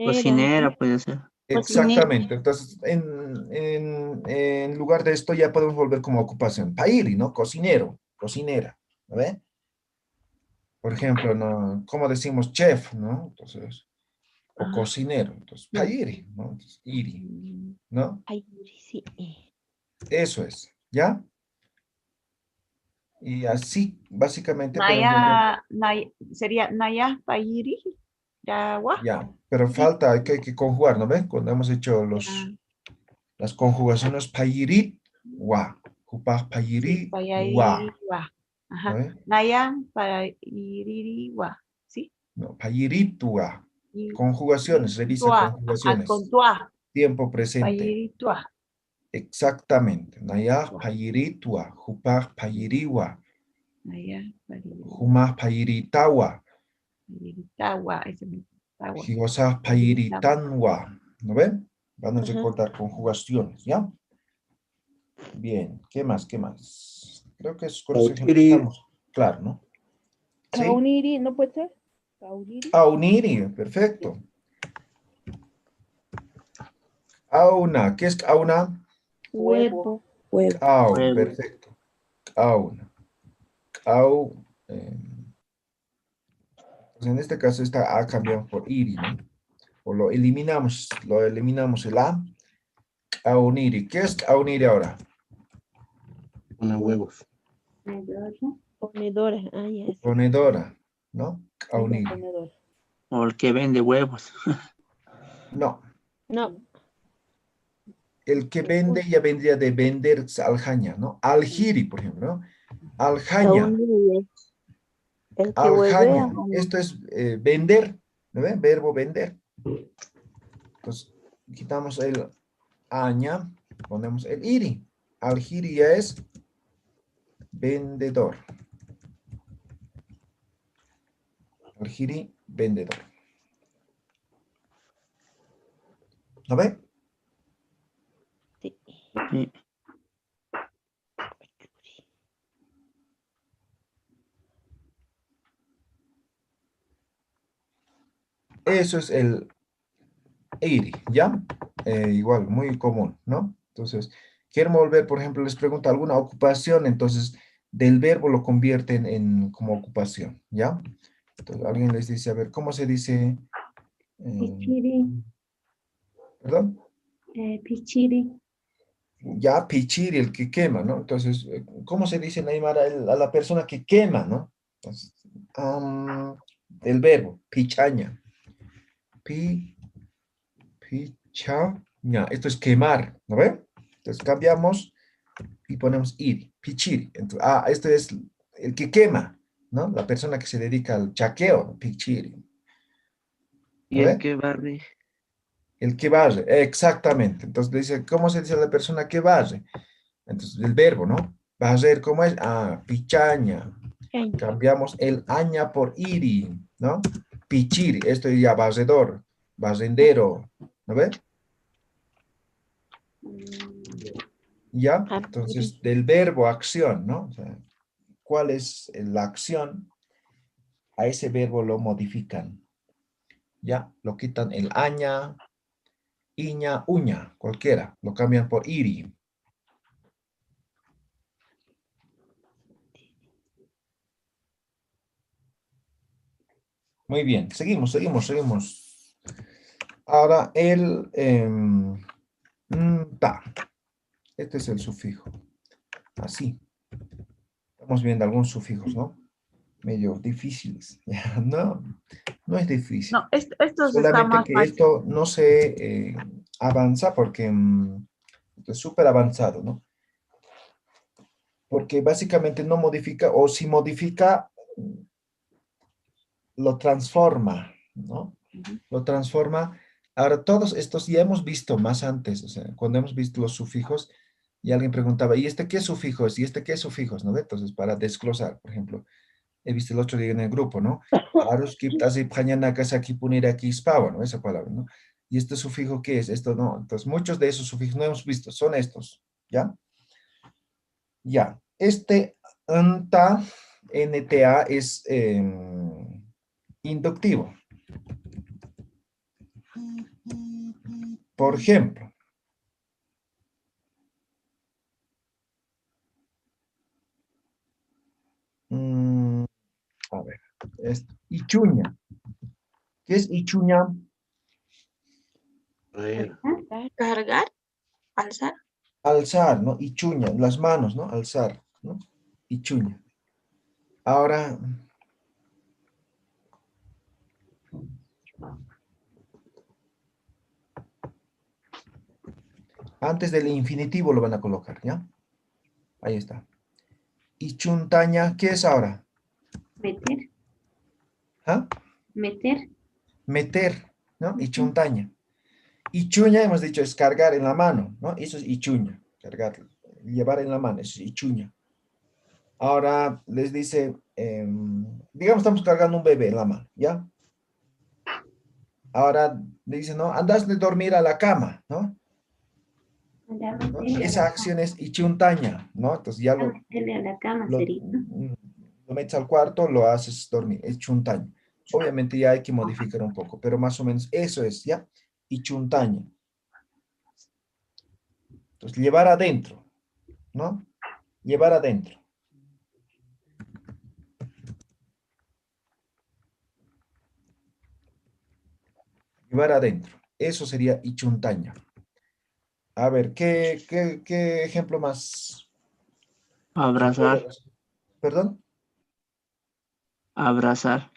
Cocinera puede ser. Exactamente. Entonces, en lugar de esto ya podemos volver como ocupación. Payiri, ¿no? Cocinero, cocinera. ¿No ve? Por ejemplo, ¿no? ¿Cómo decimos chef, no? Entonces, o cocinero. Entonces, payiri, ¿no? Entonces, iri, ¿no? Payiri, sí. Eso es, ¿ya? Y así, básicamente. Sería Naya Payiri. Ya, pero falta, hay que conjugar, ¿no ven? Cuando hemos hecho las conjugaciones payirit, wa, kupah payirit, wa. Ajá. ¿No ve? Naya Payiri wa. ¿Sí? No, payirit, wa. Conjugaciones, revisa conjugaciones. Con tua. Tiempo presente. Payiri tua. Exactamente. Naya payiritua, jupaj payiriwa, Allá, Pariri. jumaj payiritawa, Tawa, ese mismo. Tawa. jiwasaj payiritanwa. ¿No ven? Van a recordar conjugaciones, ¿ya? Bien. ¿Qué más? ¿Qué más? Creo que es con ese ejemplo estamos. Claro, ¿no? ¿Sí? Kauniri, ¿no puede ser? Kauniri. Auniri, perfecto. Auna, ¿qué es auna? Huevo. Huevo. Au, Huevo. perfecto. Auna. Au. Pues en este caso esta A cambiamos por iri, ¿no? O lo eliminamos el A. Auniri. ¿Qué es auniri ahora? Una huevos. Ponedora. Ah, ya. Sí. Ponedora, ¿no? Auniri. Ponedora. O el que vende huevos. No. No. El que vende ya vendría de vender aljaña, ¿no? Aljiri, por ejemplo, ¿no? Aljaña. Auniri es el que Aljaña. huevea. Esto es vender, ¿no ven? Verbo vender. Entonces, quitamos el aña, ponemos el iri. Aljiri ya es vendedor. Aljiri, vendedor. ¿No ven? Sí. Sí. Eso es el iri, ¿ya? Igual, muy común, ¿no? Entonces, quiero volver, por ejemplo, les pregunto alguna ocupación, entonces, del verbo lo convierten en como ocupación, ¿ya? Entonces, alguien les dice, a ver, ¿cómo se dice? Pichiri. ¿Perdón? Pichiri. Ya, pichiri, el que quema, ¿no? Entonces, ¿cómo se dice en Aymara a la persona que quema, ¿no? Entonces, el verbo, pichaña. Pichaña. Esto es quemar, ¿no ven? Entonces, cambiamos y ponemos iri, pichiri. Entonces, esto es el que quema, ¿no? La persona que se dedica al chaqueo, ¿no? Pichiri. Y ¿No el ven? que barre. El que barre, exactamente. Entonces dice, ¿cómo se dice a la persona que barre? Entonces, el verbo, ¿no? Barrer, ¿cómo es? Pichaña. Caña. Cambiamos el aña por iri, ¿no? Pichiri, esto es ya barredor, barrendero, ¿no ven? ¿Ya? Entonces, del verbo acción, ¿no? O sea, ¿cuál es la acción? A ese verbo lo modifican. ¿Ya? Lo quitan el aña, iña, uña, cualquiera. Lo cambian por iri. Muy bien, seguimos. Ahora el ta. Este es el sufijo. Así. Estamos viendo algunos sufijos, ¿no? Medio difíciles. No es difícil. No, esto está Solamente más que fácil. esto no se avanza porque es súper avanzado, ¿no? Porque básicamente no modifica, o si modifica, lo transforma, ¿no? Lo transforma. Ahora, todos estos ya hemos visto más antes, o sea, cuando hemos visto los sufijos, y alguien preguntaba, ¿y este qué sufijo es? ¿Y este qué sufijos? ¿No? Entonces, para desglosar, por ejemplo, he visto el otro día en el grupo, ¿no? Arus gibt así pañanacas aquí punir aquí spava, ¿no? Esa palabra, ¿no? ¿Y este sufijo qué es? Esto no. Entonces, muchos de esos sufijos no hemos visto, son estos, ¿ya? Ya. Este anta, nta, es inductivo. Por ejemplo, a ver, esto, ichuña. ¿Qué es ichuña? Cargar, alzar. Alzar, ¿no? Ichuña, las manos, ¿no? Alzar, ¿no? Ichuña. Ahora, antes del infinitivo lo van a colocar, ¿ya? Ahí está. Ichuntaña, ¿qué es ahora? Meter. ¿Ah? Meter. Meter, ¿no? Ichuntaña. Ichuña, hemos dicho, es cargar en la mano, ¿no? Eso es ichuña, cargar, llevar en la mano, eso es ichuña. Ahora les dice, digamos, estamos cargando un bebé en la mano, ¿ya? Ahora le dice, ¿no? Andas de dormir a la cama, ¿no? ¿No? Esa acción es ichuntaña, ¿no? Entonces ya Meterle a la cama lo sería, ¿no? metes al cuarto, lo haces dormir, es chuntaña. Obviamente ya hay que modificar un poco, pero más o menos eso es, ¿ya? Ichuntaña. Entonces, llevar adentro, ¿no? Llevar adentro. Llevar adentro. Eso sería ichuntaña. A ver, ¿qué ejemplo más? Abrazar. ¿Perdón? Abrazar.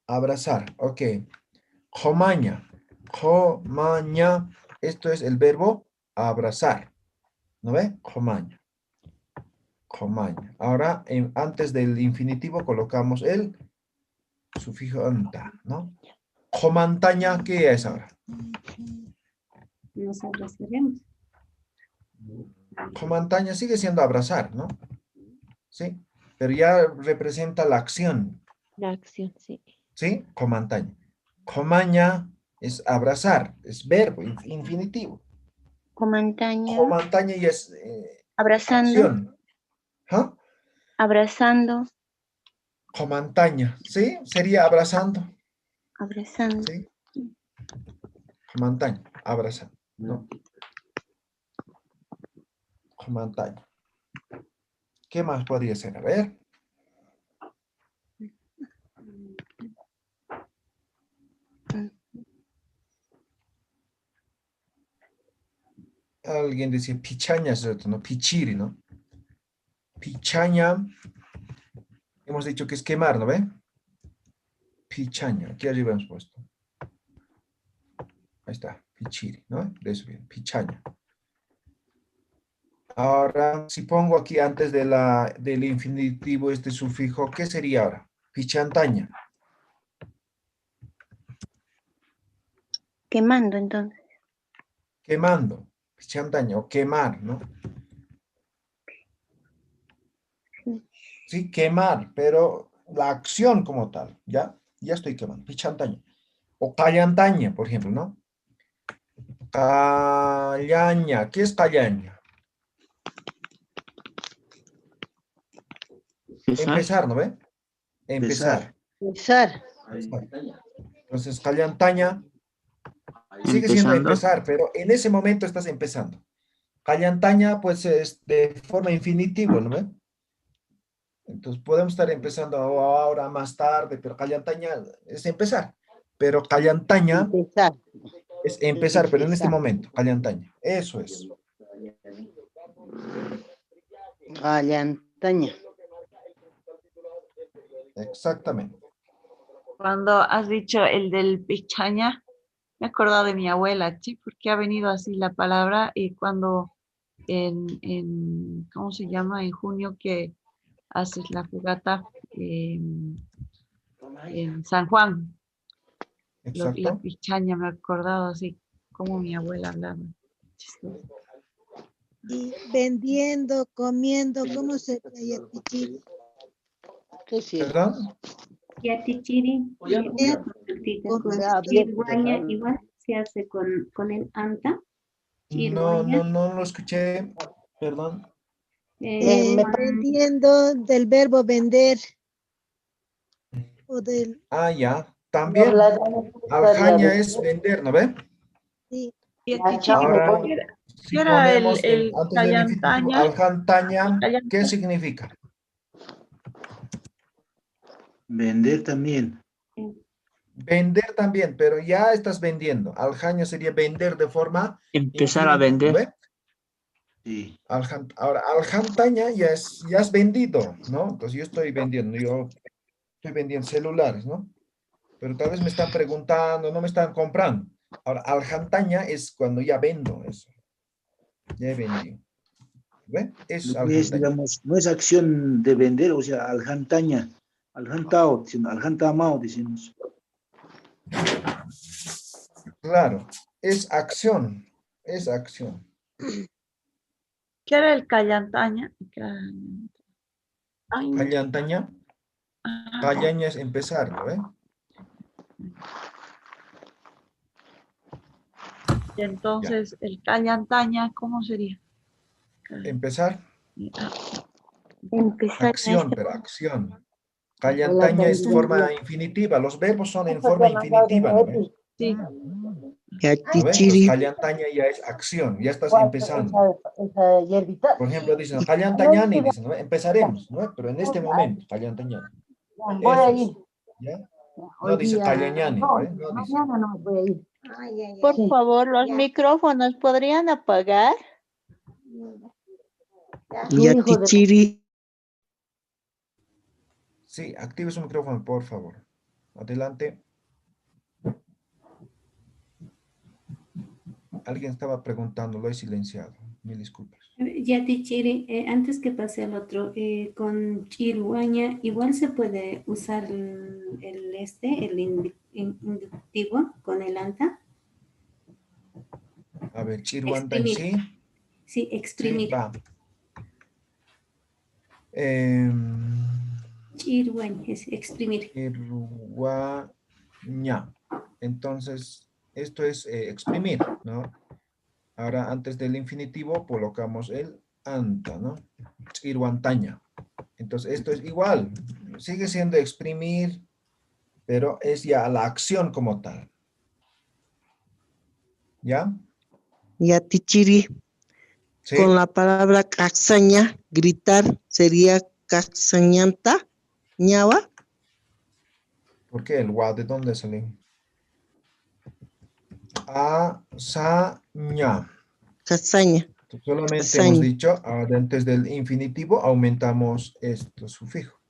Abrazar, ok. Jomaña. Jomaña. Esto es el verbo abrazar. ¿No ve? Jomaña. Jomaña. Ahora, antes del infinitivo colocamos el sufijo anta, ¿no? Jomantaña, ¿qué es ahora? Nos abrazaremos. Jomantaña sigue siendo abrazar, ¿no? Sí, pero ya representa la acción. La acción, sí. ¿Sí? Jomantaña. Jomaña es abrazar, es verbo, infinitivo. Comantaña. Jomantaña ya es Abrazando. acción. ¿Ah? Abrazando. Jomantaña, ¿sí? Sería abrazando. Abrazando. ¿Sí? Jomantaña, abrazando, ¿no? Jomantaña. ¿Qué más podría ser? A ver. Alguien decía pichaña, ¿cierto? ¿No? Pichiri, ¿no? Pichaña. Hemos dicho que es quemar, ¿no ve? Pichaña. Aquí arriba hemos puesto. Ahí está. Pichiri, ¿no? De eso bien. Pichaña. Ahora, si pongo aquí antes del infinitivo este sufijo, ¿qué sería ahora? Pichantaña. Quemando, entonces. Quemando. Pichantaña o quemar, ¿no? Sí, quemar, pero la acción como tal, ¿ya? Ya estoy quemando. Pichantaña. O callantaña, por ejemplo, ¿no? Callaña. ¿Qué es callaña? Empezar, ¿no ve? Empezar. Empezar. Entonces, callantaña sigue siendo empezar, pero en ese momento estás empezando. Callantaña, pues, es de forma infinitiva, ¿no ve? Entonces, podemos estar empezando ahora, más tarde, pero callantaña es empezar. Pero callantaña es empezar, pero en este momento, callantaña. Eso es. Callantaña. Exactamente. Cuando has dicho el del pichaña, me he acordado de mi abuela, ¿sí? Porque ha venido así la palabra y cuando ¿cómo se llama? En junio que haces la fogata en San Juan. La Exacto. pichaña, me he acordado así como mi abuela hablaba. Chistoso. Y vendiendo, comiendo, ¿cómo se llama? ¿Perdón? Yatichiri, chiriguaña, igual se hace con el anta. No lo escuché. Perdón. Vendiendo del verbo vender. O del... Ah, ya. También. Aljaña es vender, ¿no ve? Sí. Ahora, si ponemos el antes del infinitivo, aljantaña, ¿qué significa? Vender también. Vender también, pero ya estás vendiendo. Aljaña sería vender de forma... Empezar a vender. ¿no ve? Sí. Ahora, aljantaña ya has vendido, ¿no? Entonces yo estoy vendiendo celulares, ¿no? Pero tal vez me están preguntando, no me están comprando. Ahora, aljantaña es cuando ya vendo eso. Ya he vendido. ¿Ve? Es Lo que es, digamos, no es acción de vender, o sea, aljantaña, aljantao, aljantamao, decimos. Claro. Es acción. Es acción. ¿Qué era el callantaña? Callantaña. Callaña es empezar, ¿no ve? Y entonces, el callantaña, ¿cómo sería? Empezar. Empezar. Acción, pero acción. Callantaña es forma infinitiva. Los verbos son en forma infinitiva, ¿no ve? Sí. ¿No ve? Entonces, callantaña ya es acción. Ya estás empezando. Por ejemplo, dicen callantañani, dicen, ¿no? Empezaremos, ¿no? Pero en este momento, callantañani. Voy a ir. ¿Ya? No dice callañani, ¿no? No dice. Mañana no me voy a ir. Por favor, los micrófonos podrían apagar. Yatichiri. Sí, active su micrófono, por favor. Adelante. Alguien estaba preguntando, lo he silenciado. Mil disculpas. Yatichiri, antes que pase al otro, con chiruaña, igual se puede usar el indicativo con el anta. A ver, chiruantan, sí. Sí, exprimir. Sí, va. Chiruaña es exprimir. Chiruaña. Entonces, esto es exprimir, ¿no? Ahora, antes del infinitivo, colocamos el anta, ¿no? Chiruantaña. Entonces, esto es igual. Sigue siendo exprimir, pero es ya la acción como tal. ¿Ya? Yatichiri. Sí. Con la palabra caxaña, gritar, sería caxañanta, ñawa. ¿Por qué el wa? ¿De dónde sale? Casaña. Casaña. Solamente Casaña. hemos dicho, antes del infinitivo, aumentamos este sufijo.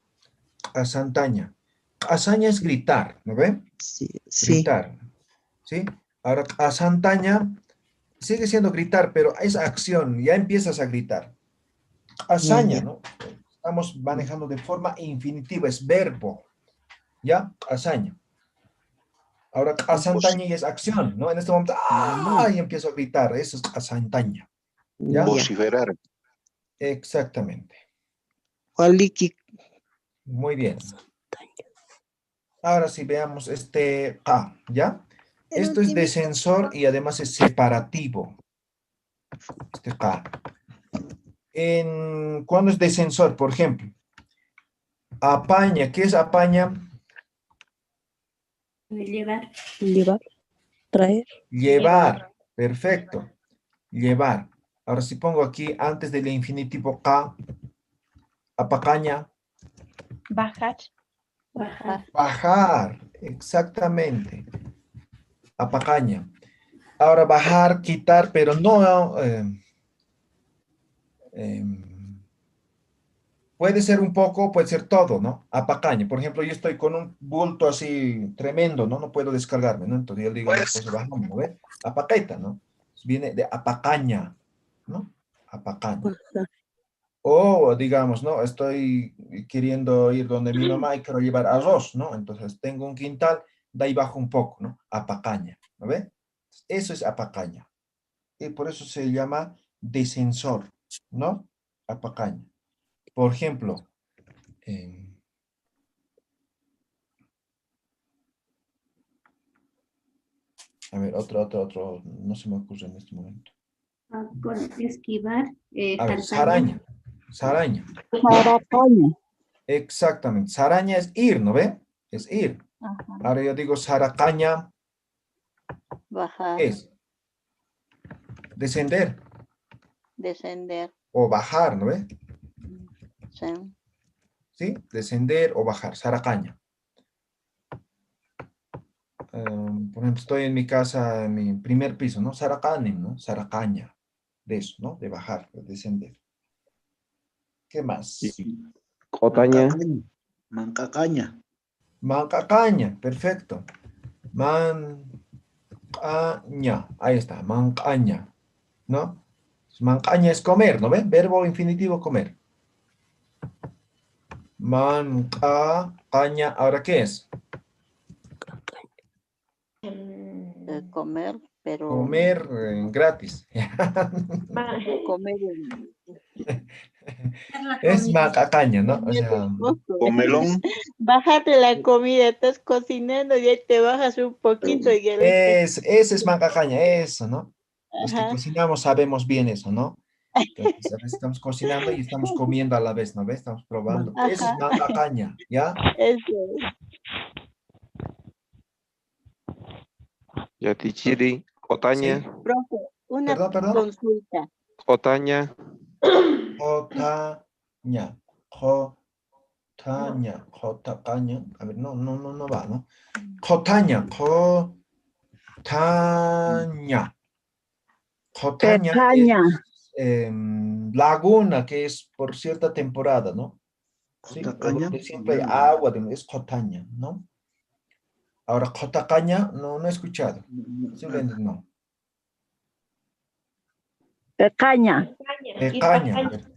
Casantaña. Casaña es gritar, ¿no ven? Sí. Gritar. ¿Sí? Ahora, casantaña sigue siendo gritar, pero es acción, ya empiezas a gritar. Casaña, Ya. ¿no? Estamos manejando de forma infinitiva, es verbo. ¿Ya? Casaña. Ahora, casantaña es acción, ¿no? En este momento, ¡ah! Y empiezo a gritar, eso es casantaña. ¿Ya? Vociferar. Exactamente. Waliki. Muy bien. Ahora sí veamos este K, ¿ya? Esto es descensor y además es separativo. Este K. ¿Cuándo es descensor? Por ejemplo, apaña. ¿Qué es apaña? Llevar. Llevar. Traer. Llevar. Perfecto. Llevar. Ahora si pongo aquí antes del infinitivo K, apacaña. Bajar. Bajar. Exactamente. Apacaña. Ahora bajar, quitar, pero no... puede ser un poco, puede ser todo, ¿no? Apacaña. Por ejemplo, yo estoy con un bulto así tremendo, ¿no? No puedo descargarme, ¿no? Entonces yo digo, pues, bajamos, ¿no? ¿Ve? Apaqueta, ¿no? Viene de apacaña, ¿no? Apacaña. O digamos, ¿no? Estoy queriendo ir donde mi mamá y quiero llevar arroz, ¿no? Entonces tengo un quintal, de ahí bajo un poco, ¿no? Apacaña, ¿no ve? Eso es apacaña. Y por eso se llama descensor, ¿no? Apacaña. Por ejemplo, a ver, otro, no se me ocurre en este momento. Con esquivar. A ver, saraña. Saraña. Saracaña. Exactamente. Saraña es ir, ¿no ve? Es ir. Ajá. Ahora yo digo saracaña. Bajar. Es descender. Descender. O bajar, ¿no ve? Sí. ¿Sí? Descender o bajar. Saracaña. Por ejemplo, estoy en mi casa, en mi primer piso, ¿no? Saracanem, ¿no? Saracaña. De eso, ¿no? De bajar, de descender. ¿Qué más? Cotaña. Mancacaña. Mancacaña, perfecto. Mancaña, ahí está, mancaña, ¿no? Mancaña es comer, ¿no ven? Verbo infinitivo comer. Mancacaña, ¿ahora qué es? Comer. pero Comer gratis. comer Es macacaña, ¿no? O sea, Comelón. bájate la comida, estás cocinando y ahí te bajas un poquito y ya ese es macacaña, eso, ¿no? Los que Ajá. cocinamos sabemos bien eso, ¿no? Entonces, a veces estamos cocinando y estamos comiendo a la vez, ¿no ves? Estamos probando. Eso es Ajá. macacaña, ¿ya? Eso es. Yatichiri, Otaña, Profe, una Perdón. consulta. Otaña, Jotaña, jotacaña. A ver, no va, ¿no? Jotaña, jotaña. Jotaña Pecaña. es laguna, que es por cierta temporada, ¿no? Sí, o Jotacaña. donde siempre hay agua, es jotaña, ¿no? Ahora, jotacaña, no he escuchado. Simplemente no. Pecaña. Pecaña. A ver.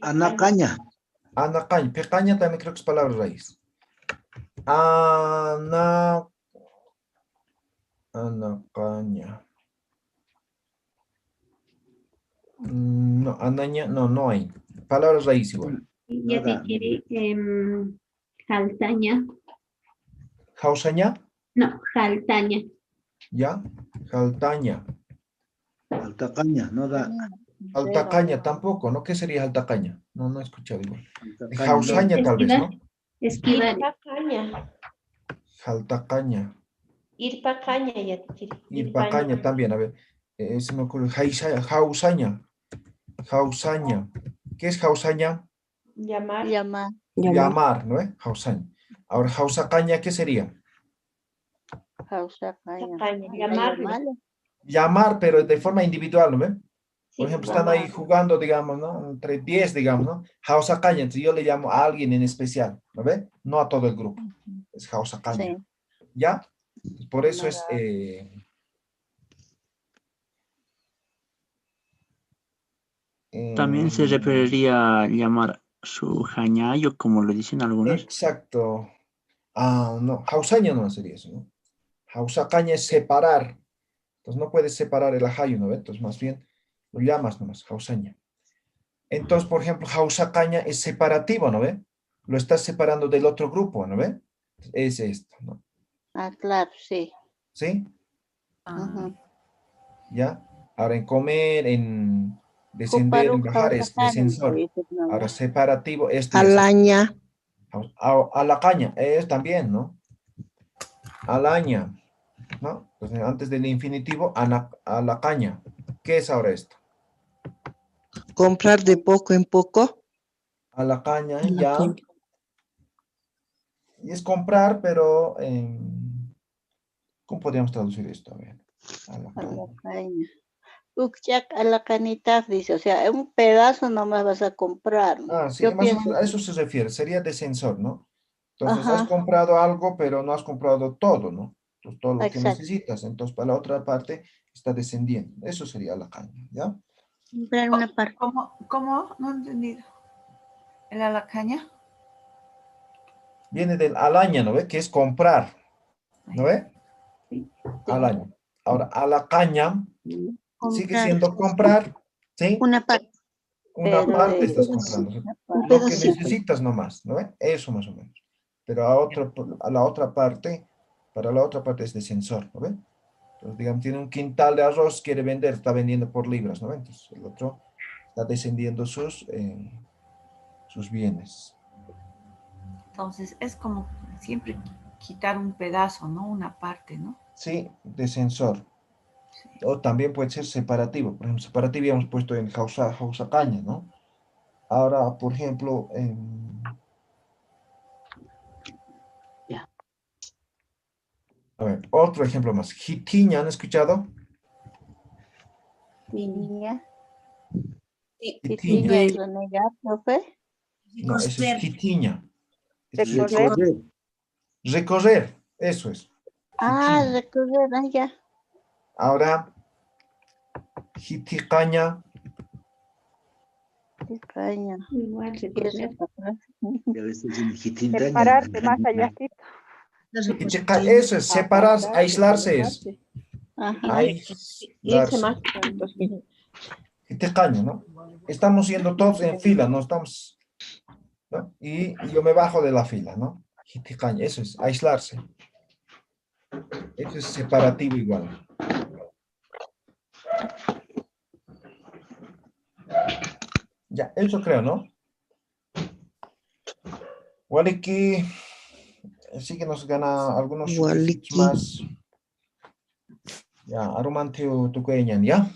Anacaña. Anacaña. Pecaña también creo que es palabra raíz. Anacaña. No, anaña, no hay. Palabra raíz igual. Yatichiri, jaltaña. ¿Jausaña? No, jaltaña. ¿Ya? Jaltaña. Altacaña, no da. Altacaña tampoco, ¿no? ¿Qué sería altacaña? No he escuchado igual. Altacaña, Jausaña tal vez, ¿no? Esquivar. Jaltacaña. Irpacaña, Yatichiri. Irpacaña también, a ver. Se me ocurre. Jausaña. Jausaña. ¿Qué es jausaña? Llamar. Llamar, ¿no? Jausaña. Ahora, jausacaña, ¿qué sería? Llamar, pero de forma individual, ¿no ve? Por ejemplo, están ahí jugando, digamos, ¿no? Entre 10, digamos, ¿no? Jausacaña, entonces yo le llamo a alguien en especial, ¿no ve? No a todo el grupo. Es jausacaña. ¿Ya? Por eso es... También se referiría a llamar su jañayo, como lo dicen algunos. Exacto. No, jausaña no sería eso, ¿no? Jausacaña es separar. Entonces no puedes separar el ajayo, ¿no ve? Entonces más bien lo llamas nomás, jausaña. Entonces, por ejemplo, jausacaña es separativo, ¿no ve? Lo estás separando del otro grupo, ¿no ve? Es esto, ¿no? Claro, sí. ¿Sí? ¿Ya? Ahora en comer, en descender, en bajar es descensor. Ahora separativo, Alaña. Alacaña, es también, ¿no? Alaña, ¿no? Entonces, antes del infinitivo, alacaña. ¿Qué es ahora esto? Comprar de poco en poco. Alacaña, ya. Y es comprar, pero ¿cómo podríamos traducir esto? A ver. Alacaña. Ukchak alacanita, dice, o sea, un pedazo nomás vas a comprar. Sí, Yo más o pienso menos a eso se refiere, sería descensor, ¿no? Entonces has comprado algo, pero no has comprado todo, ¿no? Entonces, todo lo que necesitas. Entonces, para la otra parte está descendiendo. Eso sería la caña, ¿ya? Comprar una parte. ¿Cómo? No he entendido. ¿El alacaña? Viene del alaña, ¿no ve? Que es comprar, ¿no ve? Alaña. Ahora, alacaña sigue siendo comprar, ¿sí? Una parte. Una parte estás comprando. Lo que necesitas nomás, ¿no ve? Eso más o menos. Pero a la otra parte, para la otra parte es descensor, ¿no ve? Entonces, digamos, tiene un quintal de arroz, quiere vender, está vendiendo por libras, ¿no ve? Entonces, el otro está descendiendo sus bienes. Entonces, es como siempre quitar un pedazo, ¿no? Una parte, ¿no? Sí, descensor. Sí. O también puede ser separativo. Por ejemplo, separativo habíamos puesto en jausacaña, ¿no? Ahora, por ejemplo, a ver, otro ejemplo más. Jitiña, ¿han escuchado? Jitiña. Jitiña es renegar, ¿profe? No, eso es jitiña. Recorrer. Recorrer, eso es. Recorrer, ya. Ahora, jiticaña. Jiticaña. Igual recorrer. Separarse más allá. Eso es, separarse, aislarse es. Irse más. Hiticaña, ¿no? Estamos yendo todos en fila, no estamos, ¿no? Y yo me bajo de la fila, ¿no? Hiticaña, eso es aislarse. Eso es separativo igual. Ya, eso creo, ¿no? Waliki, sí que nos gana algunos sufijos más. Ya, aromanteo tu cueñan, ¿ya?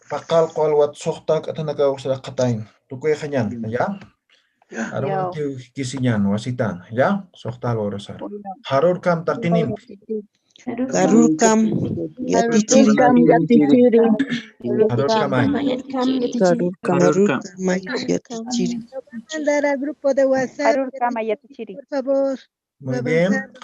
Pakal kual wat sohtak atanaga usara katain. Tu cueñan, ¿ya? Aromanteo kisinyan, wasitan, ¿ya? Sohtal orosar. Harur kam takinin. Harur kam yatichiri. Harur kamay. Harur kamay yatichiri. Mandar al grupo de WhatsApp, Harur kama yatichiri. por favor. Muy bien.